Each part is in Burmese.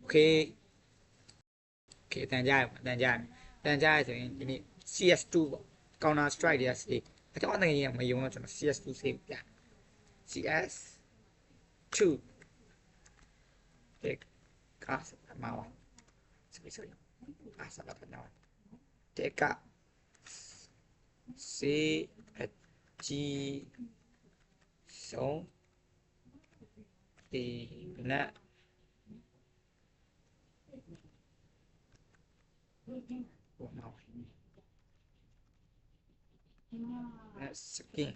OK OK တန်ကြရဆိုရင်ဒီနေ့ CS2 ပေါ့ Counter Strike တွေကစေးအကြောင်းတကယ်ကြီးမယုံတော့ကျွန်တော် CS2 စေးပြ CS2 ဒီကားမှာပါsorry အားစားတော့နော်တေကစေအကြီးဆုံးဒီနက်ဘောမောစကင်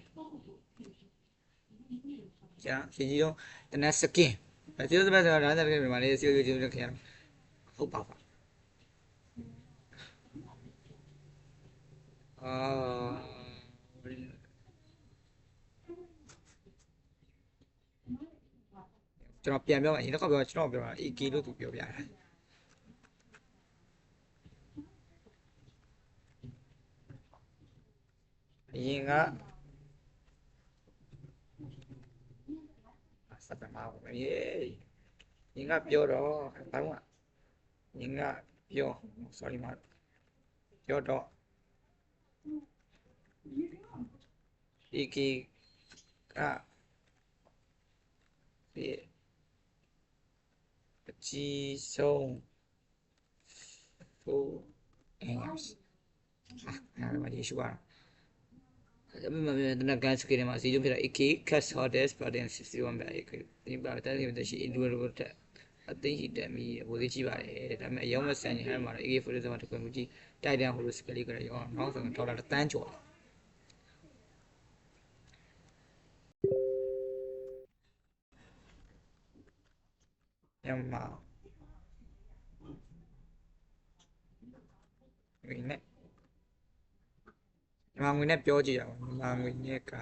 ကြာရှင်ကြီးတော့တနက်စကင်စီလိုစပတ်ဆိုတော့ဒါသက်ပြမှာလေးစီလိုချင်းခင်ရဟုတ်ပါပါကျွန်တော်ပြန်ပြောမယ်ဒီတစ်ခါပြောကျွန်တော်ပြောတာ AK လို့သူပြောပြတာအရင်ကစပ်မှာပဲရင်ကပြောတော့ဘာလို့ရင်ကပြော sorry မပြောတော့ AK ကဒီအကြီးဆုံးဖို့အင်္ဂလိပ်အဲ့ဒါမှရေးရှုပါမတနကန်စကေးမှာစီကျုံဖြစ်တာ AK Cast Hotels Platinum 61ပဲ AK ဒီပါတဲ့တဲ့ရှိ individual တဲ့အသိရှိတက်ပြီးဟိုသေးကြည့်ပါတယ်ဒါပေမဲ့အရောက်မဆန်ရင်ဟဲ့မှာ AK 47တကွမှုကြီးတိုက်တန်ဟိုလိုစကလေးကြရောနောက်ဆိုဒေါ်လာ1,000,000ကျော်မြန်မာငွေနဲ့ပြောကြည့်ရအောင်မြန်မာငွေနဲ့က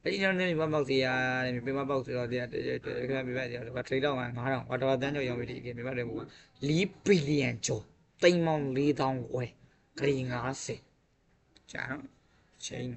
အဲ့ဒီတော့နေမပေါက်စီရတယ်ပြမပေါက်ဆိုတော့တရားခဏပြပြကြတော့ထရိတ်တော့9,000ဝါတော်တန်းကျော်ရောင်းပြီးဒီပြမတယ်ဘူး4 ဘီလီယံကျော်တိမ်မောင်4,000 ခွဲဂရီ50ကြာတော့ချိန်